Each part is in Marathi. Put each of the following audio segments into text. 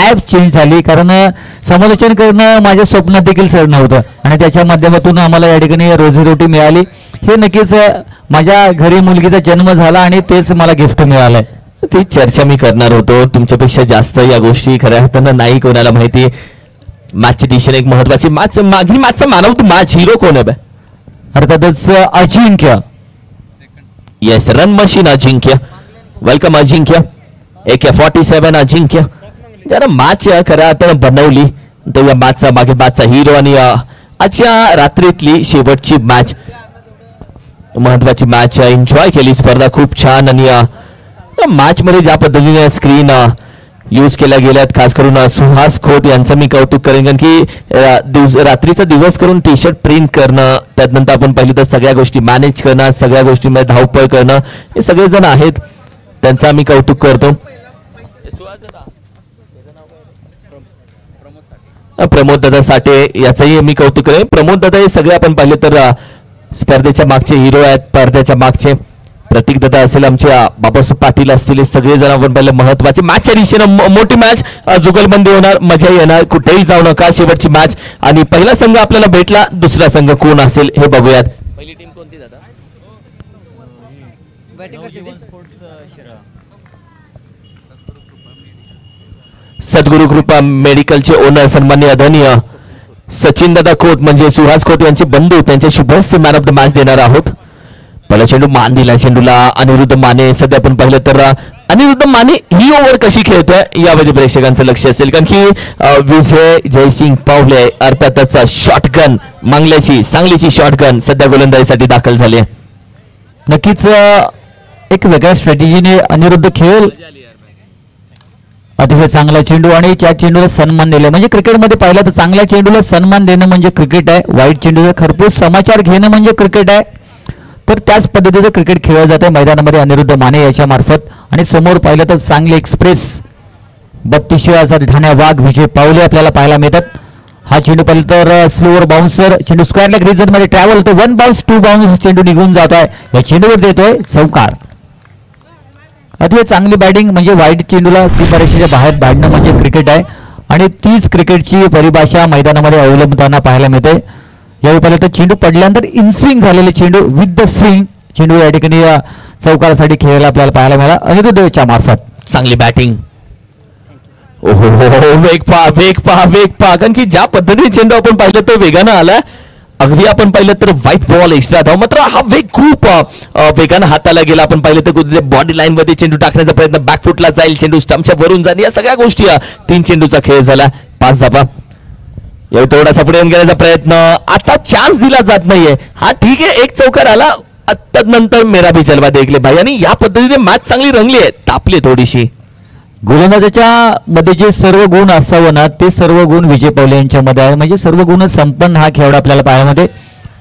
लाईफ चेंज झाली, कारण समालोचन करणं माझ्या स्वप्नात देखील सर नव्हतं आणि त्याच्या माध्यमातून आम्हाला या ठिकाणी रोजीरोटी मिळाली. हे नक्कीच माझ्या घरी मुलगीचा जन्म झाला आणि तेच मला गिफ्ट मिळालंय. ती चर्चा मी करणार होतो, तुमच्यापेक्षा जास्त या गोष्टी खऱ्या अर्थानं नाही कोणाला माहिती. मॅचची डिसिजन एक महत्वाची, मागील मॅचचा मानव तू मॅच हिरो कोण आहे? अर्थातच अजिंक्य. येस, रन मशीन अजिंक्य. वेलकम अजिंक्य. AK-47 अजिंक्य त्यानं मॅच खऱ्या अर्थानं बनवली. तो या मॅचचा मागे मॅचचा हिरो आणि आजच्या रात्रीतली शेवटची मॅच, महत्वाची मॅच एन्जॉय केली. स्पर्धा खूप छान आणि मॅच मध्ये ज्या पद्धतीने स्क्रीन यूज केल्या गेल्यात, खास करून सुहास खोत यांचं मी कौतुक करेन, कारण की रात्रीचा दिवस करून टी शर्ट प्रिंट करणं, त्यानंतर आपण पाहिलं तर सगळ्या गोष्टी मॅनेज करणं, सगळ्या गोष्टींमध्ये धावपळ करणं, हे सगळेजण आहेत, त्यांचं आम्ही कौतुक करतो. प्रमोद दादा साठे याचंही मी कौतुक करेन. प्रमोद दादा हे सगळे आपण पाहिले तर स्पर्धेच्या मागचे हिरो आहेत, पडद्याच्या मागचे. प्रतीक दादा असेल, आमचे बाबासाहेब पाटील असतील, सगळेजण आपण पाहिलं महत्वाचे. मॅचच्या दिशेनं मोठी मॅच, जुगलबंदी होणार, मजा येणार, कुठेही जाऊ नका. शेवटची मॅच आणि पहिला संघ आपल्याला भेटला, दुसरा संघ कोण असेल हे बघूयात. पहिली टीम कोणती दादा? सद्गुरु कृपा मेडिकलचे ओनर सन्माननीय आदरणीय सचिन दादा खोत म्हणजे सुहास खोत यांचे बंधू, त्यांच्या शुभ हस्ते मॅन ऑफ द मॅच देणार आहोत. पहिला चेंडू मान दिला चेंडूला अनिरुद्ध माने. सध्या आपण पाहिलं तर अनिरुद्ध माने ही ओव्हर कशी खेळतोय यामध्ये प्रेक्षकांचं लक्ष असेल, कारण की विजय जयसिंग पावले अर्थातच शॉटगन मांगल्याची सांगलीची शॉटगन सध्या गोलंदाजीसाठी दाखल झाली. नक्कीच एक वेगळ्या स्ट्रॅटेजीने अनिरुद्ध खेळ, अतिशय चांगला चेंडू आणि त्या चेंडूला सन्मान दिले. म्हणजे क्रिकेटमध्ये पाहिलं तर चांगल्या चेंडूला सन्मान देणं म्हणजे क्रिकेट आहे, वाईट चेंडूला खरपूस समाचार घेणं म्हणजे क्रिकेट आहे. तर त्याच पद्धतीचं क्रिकेट खेळलं जात आहे मैदानामध्ये अनिरुद्ध माने याच्या मार्फत. आणि समोर पाहिलं तर सांगली एक्सप्रेस 32 ठाण्या वाघ विजय पावले आपल्याला पाहायला मिळतात. हा चेंडू पाहिलं तर स्लोअर बाउन्सर चेंडू स्क्वेअर लेग रिजन मध्ये ट्रॅव्हल होतो. 1 बाउन्स 2 बाउन्स चेंडू निघून जात आहे. या चेंडूवर देतोय चौकार. अतिशय चांगली बॅटिंग, म्हणजे वाईट चेंडूला सीमारेषेच्या बाहेर बांधणं म्हणजे क्रिकेट आहे आणि तीच क्रिकेटची परिभाषा मैदानामध्ये अवलंबताना पाहायला मिळते. यावेळी पाहिलं तर चेंडू पडल्यानंतर इनस्विंग झालेले चेंडू विथ द स्विंग चेंडू या ठिकाणी चौकारासाठी खेळायला आपल्याला पाहायला मिळाला अनिरुद्धच्या मार्फत. चांगली बॅटिंग. ओहो वेग पहा, कारण की ज्या पद्धतीने चेंडू आपण पाहिलं तर वेगानं आला. अगदी आपण पाहिलं तर व्हाईट बॉल एक्स्ट्रा धाव, मात्र हा वेग खूप वेगानं हाताला गेला. आपण पाहिलं तर कुठे बॉडी लाईन मध्ये चेंडू टाकण्याचा प्रयत्न, बॅकफुटला जाईल चेंडू, स्टंपच्या वरून जाईल, या सगळ्या गोष्टी 3 चेंडूचा खेळ झाला. 5 धावा. यावेळी थोडासा पुढे येऊन गेल्याचा प्रयत्न, आता चान्स दिला जात नाहीये. हा ठीक आहे, एक चौकार आला, त्यानंतर मेरा भी जलवा देखले भाई. आणि या पद्धतीने मॅच चांगली रंगली आहे, तापली थोडीशी. गोलंदाजाच्या मध्ये जे सर्व गुण असावं ना ते सर्व गुण विजय पावले यांच्यामध्ये आहे. म्हणजे सर्व गुण संपन्न हा खेळ आपल्याला पाहायला मध्ये.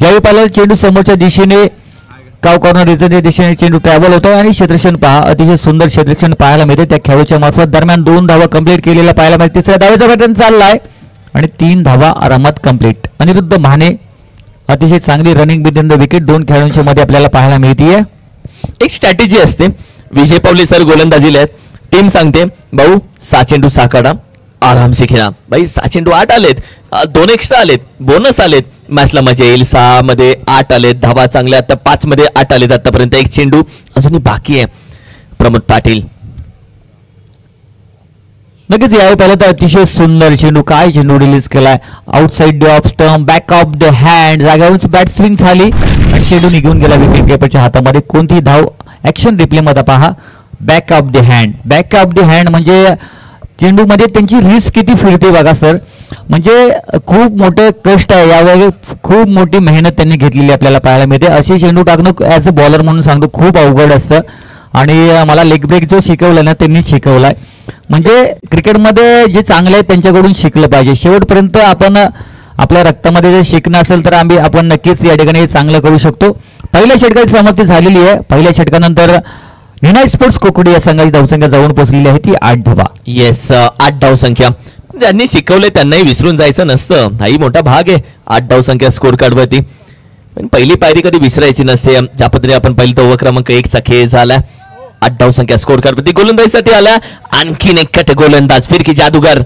यावेळी पाहिलं चेंडू समोरच्या दिशेने काव कॉर्नर रिजनच्या दिशेने चेंडू ट्रॅव्हल होतो आणि क्षेत्रक्षण पहा, अतिशय सुंदर क्षेत्रक्षण पाहायला मिळते त्या खेळाच्या मार्फत. दरम्यान 2 धावा कंप्लीट केलेला पाहायला मिळते. तिसऱ्या धावेचा पॅटर्न चाललाय आणि 3 धावा आरामात कंप्लीट. अनिरुद्ध माने अतिशय चांगली रनिंग बिटवीन द विकेट 2 खेळाडूंच्या मध्ये आपल्याला पाहायला मिळते. एक स्ट्रॅटेजी असते. विजय पावले सर गोलंदाजीला आहेत, टीम सांगते भाऊ 6 चेंडू 6 काढा, आरामसे खेळा. भाई 6 चेंडू 8 आलेत, 2 एक्स्ट्रा आलेत, बोनस आलेत, मॅचला मजा येईल. 6 मध्ये 8 आलेत, धावा चांगल्या, आता 5 मध्ये 8 आलेत आतापर्यंत. एक चेंडू अजूनही बाकी आहे. प्रमोद पाटील. नक्कीच यावेळी पाहिलं तर अतिशय सुंदर चेंडू, काय चेंडू रिलीज केलाय. Outside off stump, back of the hand, जागेवरून बॅट स्विंग झाली आणि चेंडू निघून गेला विकेट किपरच्या हातामध्ये. कोणती धाव ऍक्शन रिप्ले मध्ये पहा. Back of the hand, back of the hand म्हणजे चेंडू मध्ये त्यांची रिस्क किती फिरते बघा सर. म्हणजे खूप मोठे कष्ट आहे यावेळी, खूप मोठी मेहनत त्यांनी घेतलेली आपल्याला पाहायला मिळते. असे चेंडू टाकणं ॲज अ बॉलर म्हणून सांगतो खूप अवघड असतं आणि मला लेग ब्रेक जो शिकवला ना त्यांनी शिकवलाय. म्हणजे क्रिकेटमध्ये जे चांगले आहेत त्यांच्याकडून शिकलं पाहिजे. शेवटपर्यंत आपण आपल्या रक्तामध्ये जर शिकणं असेल तर आपण नक्कीच या ठिकाणी चांगलं करू शकतो. पहिल्या षटकाची समाप्ती झालेली आहे. पहिल्या षटकानंतर निनाय स्पोर्ट्स कोकडी या संघाची धावसंख्या जाऊन पोहोचलेली आहे ती 8 धावा. येस, 8 धावसंख्या. त्यांनी शिकवले, त्यांनाही विसरून जायचं नसतं, हाही मोठा भाग आहे 8 धावसंख्या स्कोर कार्डवरती. पण पहिली पायरी कधी विसरायची नसते. ज्या पद्धतीने आपण पाहिलं तो ओव्हर क्रमांक 1 चा खेळ झाला. 8 धावसंख्या स्कोर कार्डवरती गोलंदाजीसाठी आला. आणखीन एक कट गोलंदाज फिरकी जादूगार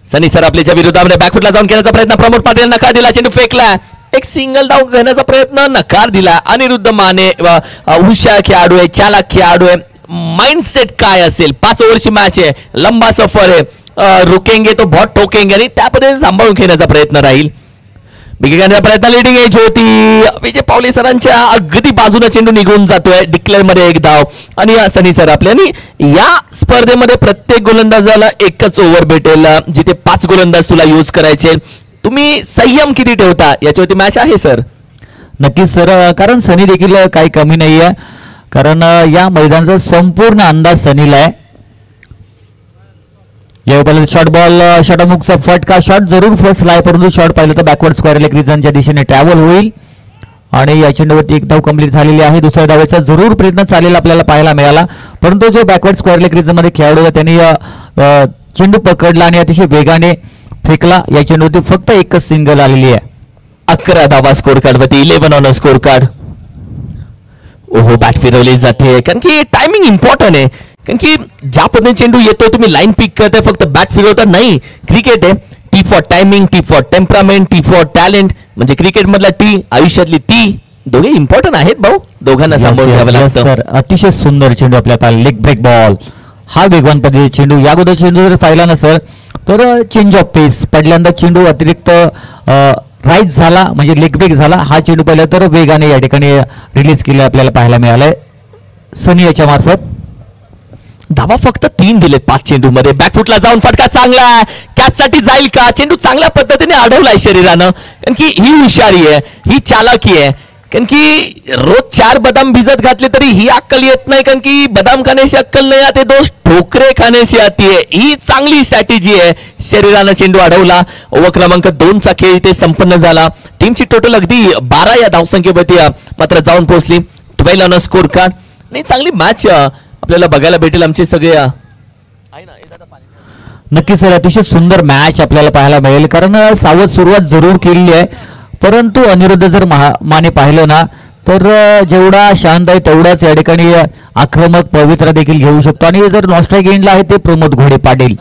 सनी सर आपल्याच्या विरोधामध्ये बॅकफुटला जाऊन घेण्याचा प्रयत्न, प्रमोद पाटील नकार दिला, चेंडू फेकला, एक सिंगल धाव घेण्याचा प्रयत्न, नकार दिला. अनिरुद्ध माने हुशार खेळाडू आहे, चालाक खेळाडू आहे. माइंडसेट काय असेल, 5 ओव्हरची मॅच आहे, लंबा सफर आहे, रुकेंगे तो बहुत ठोकेंगे आणि त्या पद्धतीने सांभाळून घेण्याचा प्रयत्न राहील. विकेट घेण्याचा प्रयत्न, लिडिंग एज होती विजय पावले सरांच्या अगदी बाजूने चेंडू निघून जातोय. डिक्लेअर मध्ये एक धाव आणि सनी सर आपल्या. आणि या स्पर्धेमध्ये प्रत्येक गोलंदाजाला एकच ओव्हर भेटेल, जिथे 5 गोलंदाज तुला यूज करायचे. तुम्ही संयम किती ठेवता याच्यावरती मॅच आहे सर. नक्कीच सर, कारण सनी देखील काही कमी नाही आहे, कारण या मैदानाचा संपूर्ण अंदाज सनीला आहे. या शॉर्ट बॉल, षटमुखचा फटका, शॉट जरूर फसला आहे, परंतु शॉट पाहिलं तर बॅकवर्ड स्क्वेअर लेग रिजनच्या दिशेने ट्रॅव्हल होईल आणि या चेंडूवरती एक धाव कंप्लीट झालेली आहे. दुसऱ्या धावेचा जरूर प्रयत्न चालेल आपल्याला पाहायला मिळाला, परंतु जो बॅकवर्ड स्क्वेअर लेग रिजन मध्ये खेळाडू होता त्यांनी चेंडू पकडला आणि अतिशय वेगाने फेकला. या चेंडूवरती फक्त एकच सिंगल आलेली आहे. 11 धावा स्कोर कार्ड वरती, 11 ऑन स्कोर कार्ड. ओहो, बॅट फिरवली जाते, कारण की टायमिंग इम्पॉर्टंट आहे. कारण की ज्या पद्धतीने चेंडू येतो, तुम्ही लाईन पिक करताय, फक्त बॅट फिरवता नाही. क्रिकेट आहे, T for timing, T for temperament, T for talent. म्हणजे क्रिकेट मधला टी, आयुष्यातली ती, दोघे इम्पॉर्टंट आहेत भाऊ, दोघांना सांभाळून घ्यावं लागतं. सर, अतिशय सुंदर चेंडू आपल्या लेग ब्रेक बॉल, हा वेगवान पद्धतीचा चेंडू. या अगोदर चेंडू जर पाहिला ना सर, तर चेंज ऑफ पेस पहिल्यांदा चेंडू अतिरिक्त राईट झाला, म्हणजे लेग ब्रेक झाला. हा चेंडू पहिला तर वेगाने या ठिकाणी रिलीज केले आपल्याला पाहायला मिळालंय सनी याच्या मार्फत. धावा फक्त 3 दिलेत 5 चेंडू मध्ये. बॅकफुटला जाऊन फटका चांगला, कॅच साठी जाईल का, चेंडू चांगल्या पद्धतीने अडवलाय शरीरानं. कारण की ही हुशारी आहे, ही चालाकी आहे. कारण की रोज 4 बदाम भिजत घातले तरी ही अक्कल येत नाही, कारण की बदाम खाण्याची अक्कल नाही आते, दोष ठोकरे खाण्याची आती आहे. ही चांगली स्ट्रॅटेजी आहे. शरीरानं चेंडू अडवला. ओव्हर क्रमांक 2 चा खेळ इथे संपन्न झाला. टीमची टोटल अगदी 12 या धावसंख्येवरती मात्र जाऊन पोहोचली. 12 ऑन स्कोर कार्ड. आणि चांगली मॅच आपल्याला बघायला भेटेल. आमचे सगळे नक्की सर, अतिशय सुंदर मॅच आपल्याला पाहायला मिळेल, कारण सावध सुरुवात जरूर केलेली आहे, परंतु अनिरुद्ध जर माने पाहिलं ना तर जेवढा शांत आहे तेवढाच या ठिकाणी आक्रमक पवित्रा देखील घेऊ शकतो. आणि जर नॉस्ट्राईक एंडला आहे ते प्रमोद घोडे पाटील,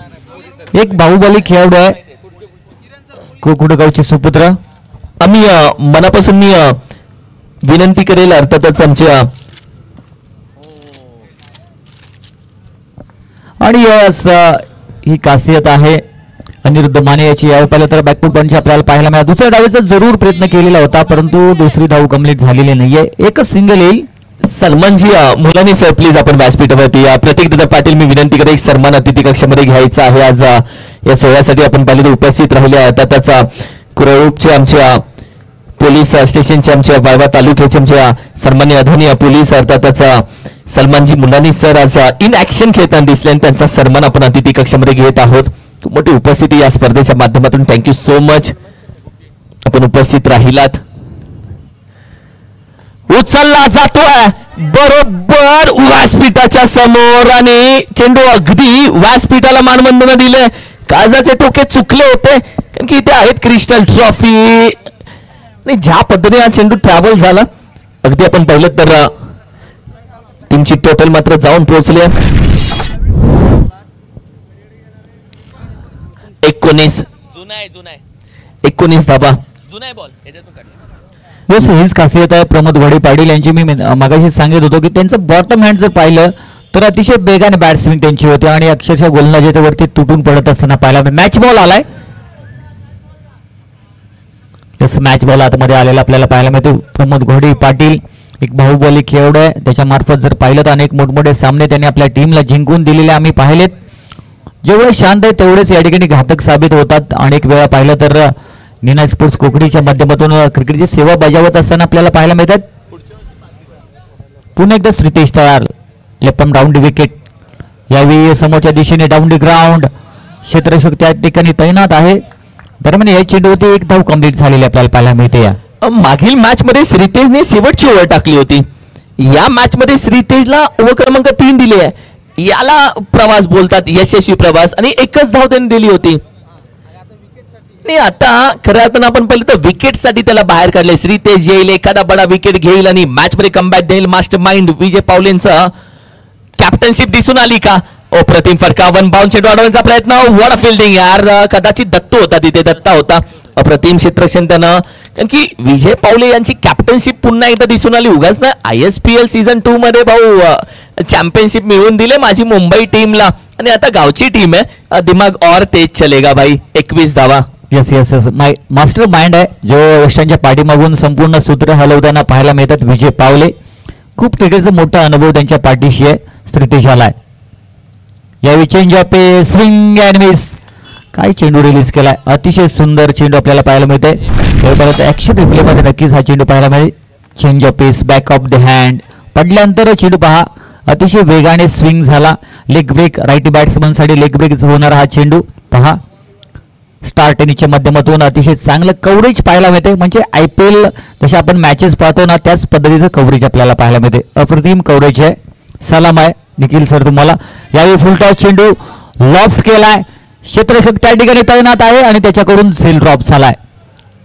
एक बाहुबली खेळाडू आहे, कोकुडगावचे सुपुत्र. आम्ही मनापासून मी विनंती करेल, अर्थातच आमच्या आणि ही खासियत आहे अनिरुद्ध माने याची. यावर पहिलं तर बॅकफुट पंच आपल्याला पाहायला मिळाला. दुसऱ्या धावेचा जरूर प्रयत्न केलेला होता, परंतु दुसरी धाव कंप्लीट झालेली नाहीये, एकच सिंगल येईल. सन्मानजी मुलांनी सर प्लीज आपण व्यासपीठावरती प्रतीक दादा पाटील मी विनंती करेन, एक सन्मान अतिथी कक्षामध्ये घ्यायचा आहे. आज या सोहळ्यासाठी आपण पहिले उपस्थित राहिले आहेत. त्याचा कुरळूपचे आमच्या पोलीस स्टेशनचे, आमच्या वाळवा तालुक्याचे आमच्या सन्मान्य अधोनी पोलीस, अर्थातच सलमानजी मुलानी सर आज इन ऍक्शन खेळताना दिसले आणि त्यांचा सन्मान आपण अतिथी कक्षामध्ये घेत आहोत. खूप मोठी उपस्थिती या स्पर्धेच्या माध्यमातून. थँक्यू सो मच, आपण उपस्थित राहिलात. उचलला जातोय बरोबर व्यासपीठाच्या समोर आणि चेंडू अगदी व्यासपीठाला मानवंदना दिले. काळजाचे टोके चुकले होते, कारण की इथे आहेत क्रिस्टल ट्रॉफी. आणि ज्या पद्धतीने हा चेंडू ट्रॅव्हल झाला, अगदी आपण पाहिलं तर टीमची टोटल मात्र जाऊन पोहोचली 19 धाबा. बस हीच खासियत आहे प्रमोद घोडे पाटील यांची. मी मागाशी सांगत होतो की त्यांचं बॉटम हँड जर पाहिलं तर अतिशय बेगाने बॅट स्विंग त्यांची होते आणि अक्षरशः गोलंदाजाच्या वरती तुटून पडत असताना पाहायला. मॅच बॉल आलाय, मॅच बॉल आतमध्ये आलेला आपल्याला पाहायला मिळतो. प्रमोद घोडे पाटील एक बाहुबली खेळाडू आहे, त्याच्या मार्फत जर पाहिलं तर अनेक मोठमोठे सामने त्यांनी आपल्या टीमला जिंकून दिलेले आम्ही पाहिलेत. जेवढे शांत आहे तेवढेच या ठिकाणी घातक साबित होतात. अनेक वेळा पाहिलं तर नीना स्पोर्ट्स कोकणीच्या माध्यमातून क्रिकेटची सेवा बजावत असताना आपल्याला पाहायला मिळतात. पुन्हा एकदा श्रीतेश तयार, left arm down the wicket. यावेळी समोरच्या दिशेने डाऊन दी ग्राउंड, क्षेत्ररक्षक त्या ठिकाणी तैनात आहे. दरम्यान या चेंडूवरती एक धाव कंप्लीट झालेली आपल्याला पाहायला मिळते. या मागील मॅच मध्ये श्रीतेजने शेवटची ओव्हर टाकली होती. या मॅच मध्ये श्रीतेजला ओव्हर क्रमांक 3 दिली आहे. याला प्रवास बोलतात, यशस्वी प्रवास, आणि एकच धाव त्यांनी दिली होती. आणि आता खऱ्या अर्थानं आपण पाहिलं तर विकेट साठी त्याला बाहेर काढले. श्रीतेज येईल, एखादा बडा विकेट घेईल आणि मॅच मध्ये कमबॅक देईल. मास्टर माइंड विजय पावलेंचं कॅप्टनशिप दिसून आली का? अप्रतिम फटका, वन बाउंड चेंडू अडवण्याचा प्रयत्न, वॉट अ फिल्डिंग यार. कदाचित दत्तू होता तिथे, दत्ता होता. अप्रतिम क्षेत्ररक्षण त्यानं, कारण की विजय पावले यांची कॅप्टनशिप पुन्हा एकदा दिसून आली. उगाच ना ISPL सीझन 2 मध्ये भाऊ चॅम्पियनशिप मिळवून दिले माझी मुंबई टीमला, आणि आता गावची टीम आहे. दिमाग और तेज चलेगा भाई. 21 धावा. Yes yes yes, master mind आहे जो यशांच्या पाठीमागून संपूर्ण सूत्र हलवताना पाहायला मिळतात. विजय पावले, खूप क्रिकेटचा मोठा अनुभव त्यांच्या पाठीशी आहे. स्थितीश आलाय यावेळी change of swing and miss. काय चेंडू रिलीज केलाय, अतिशय सुंदर चेंडू आपल्याला पाहायला मिळते. परत ऍक्शन रिप्ले मध्ये नक्कीच हा चेंडू पाहायला मिळेल. Change of pace, back of the hand, पडल्यानंतर चेंडू पहा अतिशय वेगाने स्विंग झाला. लेग ब्रेक, राईट बॅट्समन साठी लेग ब्रेक होणारा हा चेंडू पहा. स्टार टेनिसच्या माध्यमातून अतिशय चांगलं कव्हरेज पाहायला मिळते. म्हणजे IPL जसे आपण मॅचेस पाहतो ना त्याच पद्धतीचं कव्हरेज आपल्याला पाहायला मिळते. अप्रतिम कव्हरेज आहे. सलाम आहे निखिल सर तुम्हाला. यावेळी फुल टॉस चेंडू लॉफ्ट केलाय. क्षेत्ररक्षक त्या ठिकाणी तैनात आहे आणि त्याच्याकडून सेल ड्रॉप झालाय.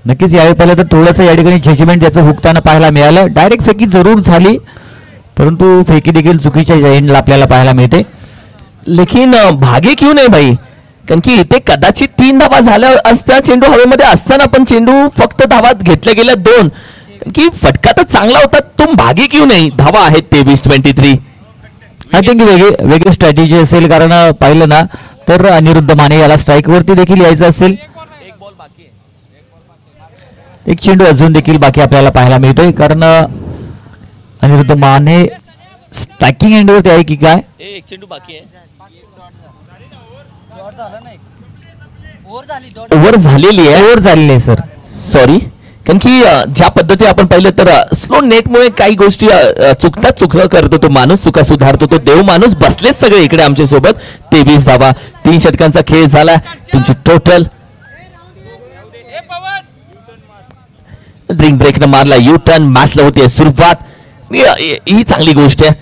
नक्कीच यावेळी पाहिलं तर थोडंसं या ठिकाणी जजमेंट त्याचं हुकताना पाहायला मिळालं. डायरेक्ट फेकी जरूर झाली परंतु फेकी देखील चुकीच्या एंडला आपल्याला पाहायला मिळते. लेकिन भागे क्यों नाही भाई, कारण की इथे कदाचित 3 धावा झाल्या असत्या चेंडू हवेमध्ये असताना, पण चेंडू फक्त धावात घेतल्या गेल्या 2. कारण की फटका तर चांगला होता, तुम भागे क्यों नाही. धावा आहेत 23-23. आय थिंक वेगळी स्ट्रॅटेजी असेल, कारण पाहिलं ना तर अनिरुद्ध माने याला स्ट्राईक वरती देखील यायचं असेल. एक चेंडू अजून देखील बाकी आपल्याला पाहायला मिळतोय, कारण अनिरुद्ध माने स्ट्रायकिंग एंडवरती आहे की काय. एक चेंडू बाकी आहे. ओव्हर झालेली आहे सर, सॉरी. कारण की ज्या पद्धती आपण पाहिलं तर स्लो नेटमुळे काही गोष्टी चुका करतो तो माणूस, चुका सुधारतो तो देव माणूस. बसलेच सगळे इकडे आमच्या सोबत. 23 धावा, 3 षटकांचा खेळ झाला. तुमची टोटल ड्रिंक ब्रेकनं मारला यू टर्न. मॅचला होती सुरुवात, ही चांगली गोष्ट आहे.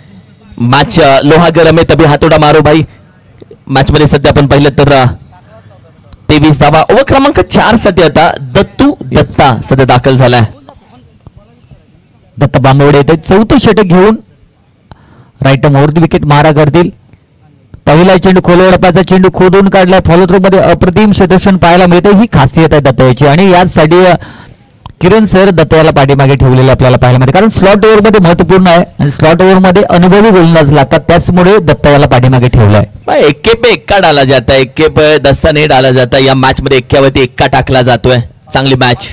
मॅच लोहा गरम आहे तभी हातोडा मारो भाई. मॅच मध्ये सध्या आपण पाहिलं तर 23 धावा. ओव्हर क्रमांक 4 साठी आता दत्ता सध्या दाखल झालाय. दत्ता बांबवडे येते 4थं षटक घेऊन राईट वरती विकेट मारा करतील. पहिला चेंडू खोलवडपाचा चेंडू खोदून काढलाय. फॉलो थ्रो मध्ये अप्रतिम क्षेत्ररक्षण पाहायला मिळते. ही खासियत आहे दत्ता याची, आणि याचसाठी किरण सर दत्ता याला पाठीमागे ठेवलेले आपल्याला पाहायला मिळते. कारण स्लॉट ओव्हर मध्ये महत्वपूर्ण आहे आणि स्लॉट ओव्हर मध्ये अनुभवी गोलंदाज लागतात, त्याचमुळे दत्ता याला पाठीमागे ठेवलाय. एक्के पे एक्का डाला जाता है, एक्के पे दस्ता नहीं डाला जाता. या मॅच मध्ये एक्क्यावरती एक्का टाकला जातोय. चांगली मॅच.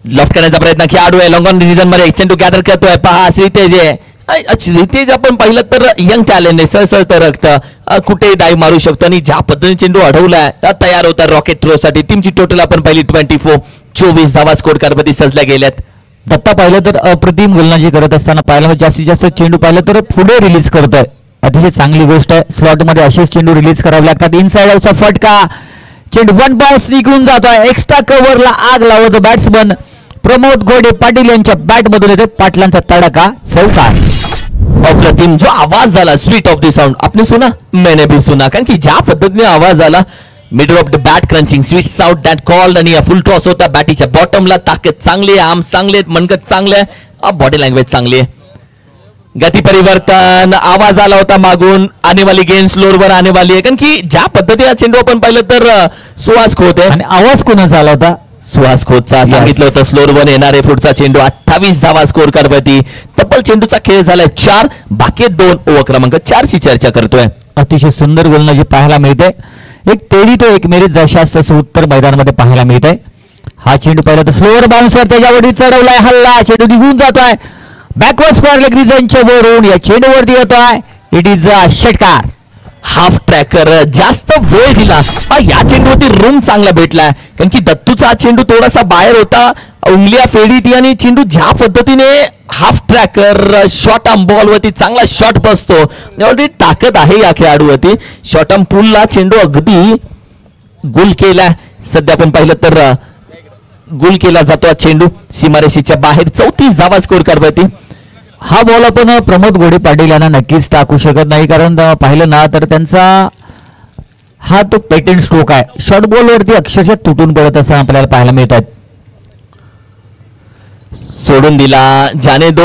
लॉफ्ट करण्याचा प्रयत्न खेळाडू आहे लॉंग ऑन डिसिजन मध्ये. चेंडू गॅदर करतोय पहा. श्रीतेज आहे. श्रीतेज आपण पाहिलं तर यंग टॅलेंट आहे, सळसळ तरक्त, कुठे डाईव्ह मारू शकतो आणि ज्या पद्धतीने चेंडू अडवलाय तयार होता रॉकेट थ्रो साठी. टीमची टोटल आपण पाहिली 24 धावा स्कोर कारमध्ये सजल्या गेल्यात. दत्ता पाहिलं तर अप्रतिम गोलंदाजी करत असताना पाहिलं जास्तीत जास्त चेंडू पाहिलं तर पुढे रिलीज करतोय. अतिशय चांगली गोष्ट आहे. स्लॉट मध्ये असेच चेंडू रिलीज करावे लागतात. इनसाइड आउटचा फटका, चेंडू वन बाउन्स निघून जातोय. एक्स्ट्रा कव्हरला आग लावतो बॅट्समन प्रमोद घोडे पाटील यांच्या बॅट मधून येते. पाटलांचा तडका, चौकार. अप्रतिम जो आवाज झाला, स्वीट ऑफ द साउंड आपने सुना, मैंने भी सुना. कारण की ज्या पद्धतीने आवाज आला, middle of the bat crunching, sweet sound that called, आणि फुल टॉस होता बॅटीच्या बॉटमला. ताकद चांगली आहे, आर्म्स चांगले आहेत, मनगत चांगले आहे, बॉडी लँग्वेज चांगली आहे. गती परिवर्तन, आवाज आला होता मागून, आने वाली गेंद स्लोअर वर आने वाली आहे. कारण की ज्या पद्धतीने चेंडू आपण पाहिलं तर सुहास खोत आहे. आणि आवाज कोणाचा आला होता, सुहास खोतचा. सांगितलं होतं स्लोअर वर येणारे पुढचा चेंडू. 28 धावा स्कोर करवती. तब्बल चेंडूचा खेळ झालाय 4, बाकी 2. ओव्हर क्रमांक 4 ची चर्चा करतोय. अतिशय सुंदर गोलंदाजी पाहायला मिळते. एक तेरी तो एक मेरीत जशा तसं उत्तर मैदानामध्ये पाहायला मिळत आहे. हा चेंडू पाहिला तर स्लोअर बाउन्सर त्याच्यावरती चढवलाय, हल्ला, चेंडू निघून जातोय बॅकवर्ड स्क्वेअर लेग रिजनच्या वरून. या चेंडूवरती येतोय. इट इज अ षटकार. हाफ ट्रॅकर जास्त वेळ दिला. या चेंडूवरती रूम चांगला भेटलाय. कारण की दत्तूचा चेंडू थोडासा बाहेर होता, उंगलिया फेडी ती, आणि चेंडू ज्या पद्धतीने half tracker short arm ball वरती चांगला शॉट बसतो. ऑलरेडी ताकद आहे या खेळाडूवरती. शॉर्ट आर्म पुलला चेंडू अगदी गुल केला. सध्या आपण पाहिलं तर गुल केला जातो चेंडू सीमारेषेच्या बाहेर. 34 धावा स्कोर करवती. हा बॉल आपण प्रमोद घोडे पाटील यांना नक्कीच टाकू शकत नाही, कारण पाहिलं ना तर त्यांचा हा तो पेटेंट स्ट्रोक आहे. शॉर्ट बॉल वरती अक्षरशः तुटून पडत असं आपल्याला पाहायला मिळतात. सोडून दिला, जाने दो,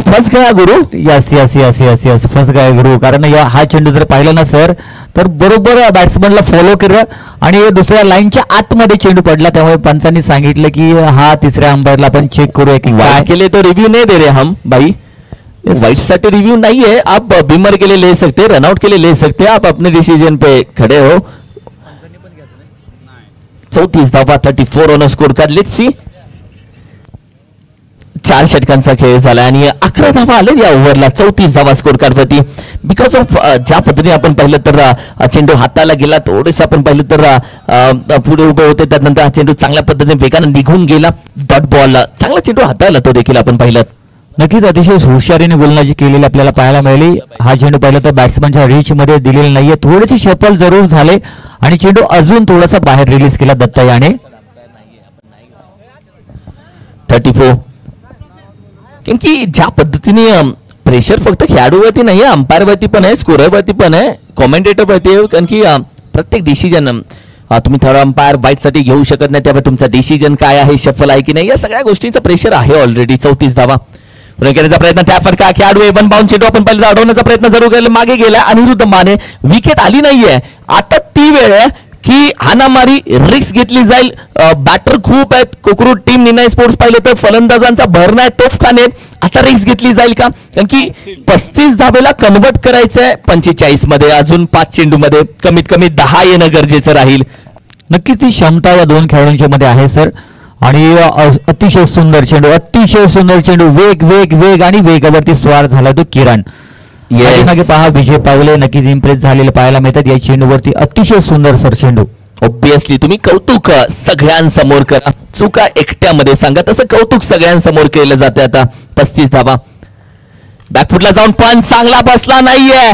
फस गया गुरु. Yes yes yes yes yes फस गए गुरु. कारण हा चेंडू जर पाहिला ना सर तर बरोबर बॅट्समनला फॉलो केलं आणि दुसऱ्या लाईनच्या आतमध्ये चेंडू पडला. त्यामुळे पंचांनी सांगितलं की हा तिसऱ्या अंपायरला आपण चेक करूया की काय. वाइट के लिए तो रिव्यू नहीं दे रहे हम भाई. वाइट साठी रिव्यू नहीं है. आप बीमर के लिए ले सकते, रनआउट के लिए ले सकते, आप अपने डिसीजन पे खड़े हो. 34 धावा, 34 on score card. Let's see. 4 षटकांचा खेळ झाला आणि 11 धावा आले या ओव्हरला. 34 धावा स्कोर कार्ड वरती. बिकॉज ऑफ ज्या पद्धतीने आपण पाहिलं तर चेंडू हाताला गेला, थोडेसे आपण पाहिलं तर पुढे उभे होते, त्यानंतर हा चेंडू चांगल्या पद्धतीने वेगाने निघून गेला. डॉट बॉल चांगला चेंडू हाताळला तो देखील आपण पाहिलं. नक्कीच अतिशय हुशारीने गोलंदाजी केलेली आपल्याला पाहायला मिळाली. हा चेंडू पाहिला तर बॅट्समनच्या रीच मध्ये दिलेला नाहीये. थोडेसे शफल जरूर झाले आणि चेंडू अजून थोडासा बाहेर रिलीज केला दत्ता याने. 34. क्योंकि ज्या पद्धतीने प्रेशर फक्त खेळाडूवरती नाही आहे, अंपायरवरती पण आहे, स्कोररवरती पण आहे, कॉमेंटेटरवरती आहे. कारण की प्रत्येक डिसिजन तुम्ही थर्ड अंपायर साठी घेऊ शकत नाही. त्यामुळे तुमचा डिसिजन काय आहे, शफल आहे की नाही, या सगळ्या गोष्टींचा प्रेशर आहे ऑलरेडी. 34 धावा करण्याचा प्रयत्न, त्या फरका खेळाडू वन बाउंड चेंडू आपण पहिल्यांदा अडवण्याचा प्रयत्न जरूर केला. मागे गेला अनिरुद्ध माने. विकेट आली नाहीये. आता ती वेळ आहे की हाणामारी रिस्क घेतली जाईल. बॅटर खूप आहेत. कोकरूड टीम निनाई स्पोर्ट्स पाहिलं तर फलंदाजांचा भरणा आहे, तोफखाने. आता रिस्क घेतली जाईल का? कारण की 35 धावेला कन्वर्ट करायचंय 45 मध्ये. अजून 5 चेंडू मध्ये कमीत कमी 10 येणं गरजेचं राहील. नक्कीच ती क्षमता या दोन खेळाडूंच्या मध्ये आहे सर. आणि अतिशय सुंदर चेंडू, अतिशय सुंदर चेंडू. वेग वेग वेग आणि वेगावरती स्वार झाला तो किरण. मागे पहा विजय पावले नक्कीच इम्प्रेस झालेले पाहायला मिळतात या चेंडूवरती. अतिशय सुंदर सर चेंडू. ऑब्विसली तुम्ही कौतुक सगळ्यांसमोर करा, चुका एकट्यामध्ये सांगा. तसं कौतुक सगळ्यांसमोर केलं जाते. आता 35 धावा. बॅकफुटला जाऊन पण चांगला बसला नाहीये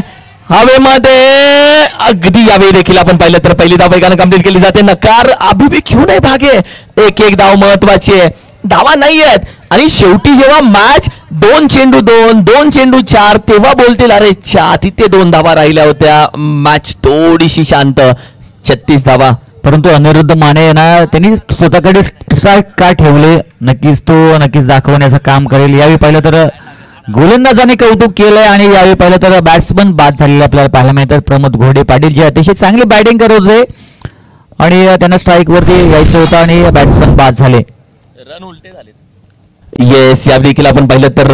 हवेमध्ये. अगदी यावेळी देखील आपण पाहिलं तर पहिली धाव वेगाने कंप्लीट केली जाते. नकार अभी भी क्यों नाही भागे. एक धाव महत्वाची आहे. धावा नाही आहेत आणि शेवटी जेव्हा मॅच 2 चेंडू 2 चेंडू 4 तेव्हा बोलतील अरे तिथे 2 धावा राहिल्या होत्या. मॅच थोडीशी शांत. 36 धावा. परंतु अनिरुद्ध माने ना त्यांनी स्वतःकडे स्ट्राईक का ठेवले नक्कीच तो दाखवण्याचं काम करेल. यावेळी पाहिलं तर गोलंदाजाने कौतुक केलंय आणि यावेळी पाहिलं तर बॅट्समन बाद झालेले आपल्याला पाहायला मिळतात. प्रमोद घोडे पाटील जे अतिशय चांगली बॅटिंग करत होते आणि त्यांना स्ट्राईक वरती यायचं होतं आणि बॅट्समन बाद झाले. रन उलटे झाले. येस, या देखील आपण पाहिलं तर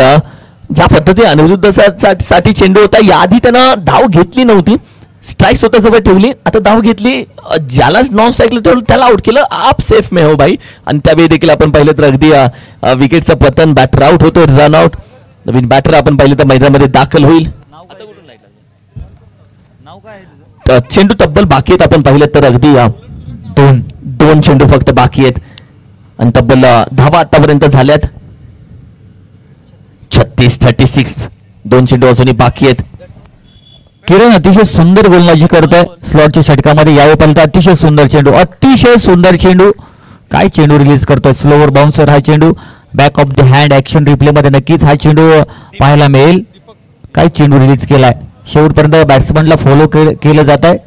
ज्या पद्धतीने अनिरुद्ध साठी चेंडू होता, याआधी त्यानं धाव घेतली नव्हती. स्ट्राईक स्वतःजवळ ठेवली, आता धाव घेतली. ज्याला नॉन स्ट्राईकला ठेवलं त्याला आउट केलं. आप सेफ में हो भाई. आणि त्यावेळी देखील आपण पाहिलं तर अगदी विकेटचं पतन, बॅटर आउट होतो, रन आउट. नवीन बॅटर आपण पाहिलं तर मैदानामध्ये दाखल होईल. चेंडू तब्बल बाकी आहेत. आपण पाहिलं तर अगदी 2 चेंडू फक्त बाकी आहेत आणि तब्बल धावा आतापर्यंत झाल्यात. 36 2 चेंडू अजूनही बाकी आहेत. किरण अतिशय सुंदर गोलंदाजी करतोय स्लॉटच्या षटकामध्ये. यावेळी पाहिलं तर अतिशय सुंदर चेंडू, अतिशय सुंदर चेंडू. काय चेंडू रिलीज करतोय, स्लोवर बाउन्सर हा चेंडू. Back of the hand action replay मध्ये नक्कीच हा चेंडू पाहायला मिळेल. काय चेंडू रिलीज केलाय. शेवटपर्यंत बॅट्समनला फॉलो केलं जात आहे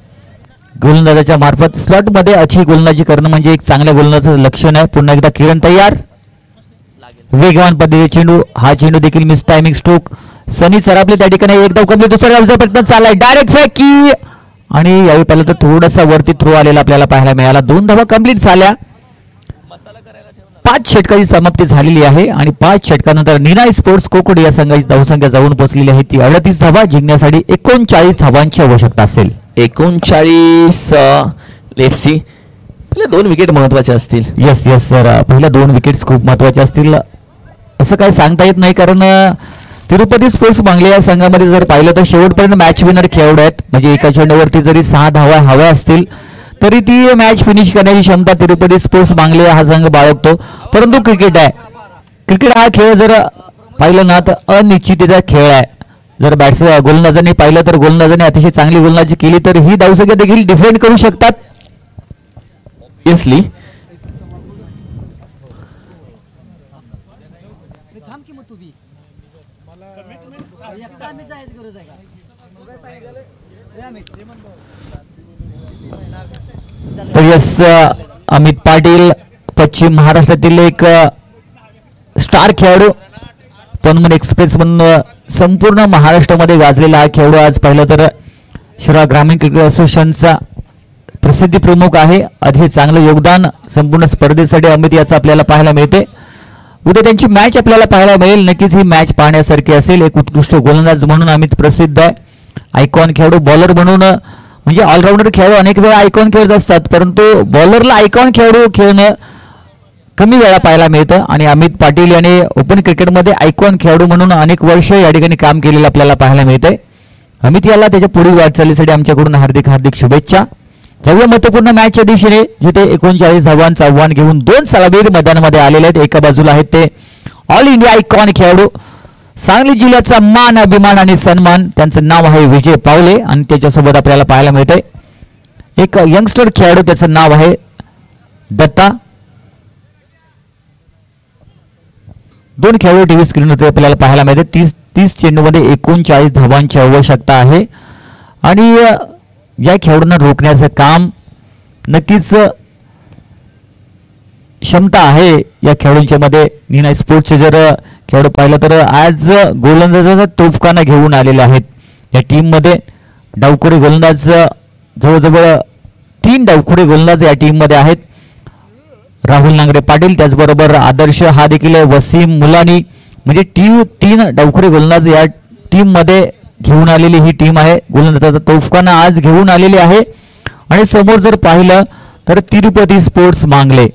गोलंदाजाच्या मार्फत. स्लॉट मध्ये अच्छी गोलंदाजी करणं म्हणजे एक चांगल्या गोलंदाजाचं लक्षण आहे. पुन्हा एकदा किरण तयार. वेगवान पद्धतीने चेंडू. हा चेंडू देखील मिस टायमिंग स्ट्रोक. सनी सरापले त्या ठिकाणी एकदा उकमले. दुसऱ्या डावचा प्रयत्न चाललाय. डायरेक्ट फेकी आणि यावेळी पाहिलं तर थोडासा वरती थ्रो आलेला आपल्याला पाहायला मिळाला. 2 धावा कंप्लीट झाल्या. 5 षटकाची समाप्ती झालेली आहे आणि 5 षटकानंतर निनाई स्पोर्ट्स कोकोड या संघाची धावसंख्या जाऊन पोहोचलेली आहे ती 38 धावा. जिंकण्यासाठी 39 धावांची आवश्यकता असेल. 39. Let's see. पहिल्या 2 विकेट महत्वाचे असतील. येस सर, पहिल्या 2 विकेट्स खूप महत्वाचे असतील असं काही सांगता येत नाही. कारण तिरुपती स्पोर्ट्स बांगले या संघामध्ये जर पाहिलं तर शेवटपर्यंत मॅच विनर खेळाडू आहेत. म्हणजे एका चेंडूवरती जरी 6 धावा हव्या असतील तरी ती मॅच फिनिश करण्याची क्षमता तिरुपती स्पोर्ट्स बांगले हा संघ बाळगतो. परंतु क्रिकेट आहे. क्रिकेट हा खेळ जर पाहिलं ना तर अनिश्चिततेचा खेळ आहे. जर गोलंदाजांनी पाहिलं तर गोलंदाजांनी अतिशय चांगली गोलंदाजी केली तर ही धावसंख्या देखील डिफेंड करू शकतात. ऑब्वियसली. तर यस, अमित पाटील पश्चिम महाराष्ट्रातील एक स्टार खेळाडू पनमन एक्सप्रेस म्हणून संपूर्ण महाराष्ट्रामध्ये गाजलेला हा खेळाडू आज पाहिलं तर शिरा ग्रामीण क्रिकेट असोसिएशनचा प्रसिद्धी प्रमुख आहे. अतिशय चांगलं योगदान संपूर्ण स्पर्धेसाठी अमित याचं आपल्याला पाहायला मिळते. उद्या त्यांची मॅच आपल्याला पाहायला मिळेल. नक्कीच ही मॅच पाहण्यासारखी असेल. एक उत्कृष्ट गोलंदाज म्हणून अमित प्रसिद्ध आहे. आयकॉन खेळाडू बॉलर म्हणून म्हणजे ऑलराऊंडर खेळाडू अनेक वेळा आयकॉन खेळत असतात, परंतु बॉलरला आयकॉन खेळाडू खेळणं कमी वेळा पाहायला मिळतं. आणि अमित पाटील यांनी ओपन क्रिकेटमध्ये आयकॉन खेळाडू म्हणून अनेक वर्ष या ठिकाणी काम केलेलं आपल्याला पाहायला मिळतंय. अमित याला त्याच्या पुढील वाटचालीसाठी आमच्याकडून हार्दिक हार्दिक शुभेच्छा. जाऊया महत्वपूर्ण मॅचच्या दिशेने, जिथे 39 धावांचं आव्हान घेऊन 2 सलामीर मैदानामध्ये आलेले आहेत. एका बाजूला आहेत ते ऑल इंडिया आयकॉन खेळाडू, सांगली जिल्ह्याचा मान अभिमान आणि सन्मान. त्यांचं नाव आहे विजय पावले आणि त्याच्यासोबत आपल्याला पाहायला मिळतंय एक यंगस्टर खेळाडू, त्याचं नाव आहे दत्ता. 2 खेळाडू टीव्ही स्क्रीनवरती आपल्याला पाहायला मिळते. 30 चेंडूमध्ये 39 धावांची आवश्यकता आहे आणि या खेळाडूंना रोखण्याचं काम नक्कीच क्षमता आहे या खेळाडूंच्या मध्ये. नीना स्पोर्ट्सचे जर खेळाडू पाहिलं तर आज गोलंदाजाचा तोफखाना घेऊन आलेले आहेत. या टीम मध्ये डावखुरे गोलंदाज जवळजवळ 3 डावखुरे गोलंदाज या टीम मध्ये आहेत. राहुल नांगरे पाटील, त्याचबरोबर आदर्श हा देखील वसीम मुलानी, म्हणजे 3 डावखुरे गोलंदाज या टीम मध्ये घेऊन आलेली ही टीम आहे. गोलंदाजाचा तोफखाना आज घेऊन आलेली आहे. आणि समोर जर पाहिलं तर तिरुपती स्पोर्ट्स मांगले,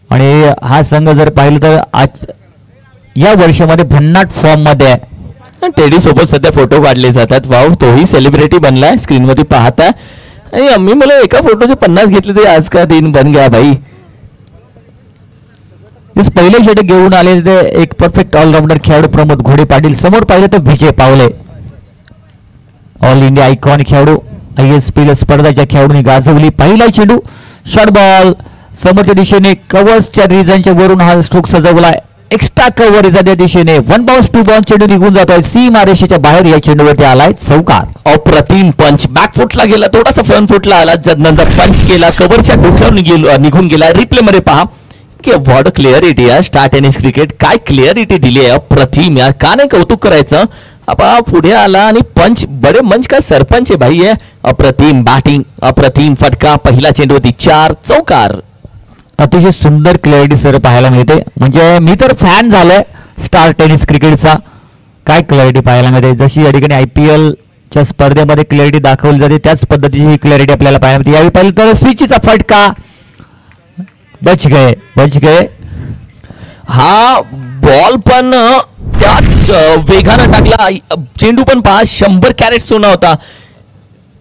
आणि हा संघ जर पाहिलं तर आज या वर्षामध्ये भन्नाट फॉर्म मध्ये आहे. टेडी सोबत सध्या फोटो काढले जातात. वाव, तोही सेलिब्रिटी बनलाय स्क्रीनवरती पाहता. आणि आम्ही मला एका फोटोचे 50 घेतले ते आज का दिन बन गया भाई. पहिले षटक घेऊन आले ते एक परफेक्ट ऑलराऊंडर खेळाडू प्रमोद घोडे पाटील. समोर पाहिलं तर विजय पावले, ऑल इंडिया आयकॉन खेळाडू, ISPL स्पर्धाच्या खेळाडूंनी गाजवली. पहिला चेंडू शॉर्ट बॉल समोरच्या दिशेने, कव्हर्सच्या रिजनच्या वरून हा स्ट्रोक सजवलाय. एक्स्ट्रा कव्हर रिजनच्या दिशेने 1 बाउन्स 2 बाउन्स चेंडू निघून जातोय. सीमा रेषेच्या बाहेर या चेंडूवरती आलाय चौकार. अप्रतिम पंच, बॅक फुटला गेला, थोडासा फ्रंट फुटला आला, नंतर पंच केला, कव्हरच्या डोक्यावर निघून गेला. रिप्ले मध्ये पहा की व्हॉट क्लिअरिटी यार. स्टार टेनिस क्रिकेट काय क्लिअरिटी दिली आहे, अप्रतिम यार. का नाही कौतुक करायचं. आपा पुढे आला आणि पंच, बडे मंच का सरपंच आहे भाई आहे. अप्रतिम बॅटिंग, अप्रतिम फटका. पहिला चेंडूवरती 4 चौकार. अतिशय सुंदर क्लॅरिटी सर पाहायला मिळते. म्हणजे मी तर फॅन झालोय स्टार टेनिस क्रिकेटचा. काय क्लॅरिटी पाहायला मिळते. जशी या ठिकाणी IPL च्या स्पर्धेमध्ये क्लॅरिटी दाखवली जाते त्याच पद्धतीची ही क्लॅरिटी आपल्याला पाहायला मिळते. यावेळी पाहिलं तर स्विचचा फटका, बच गए. हा बॉल पण त्याच वेगानं टाकला. चेंडू पण पहा 100 कॅरेट सोना होता.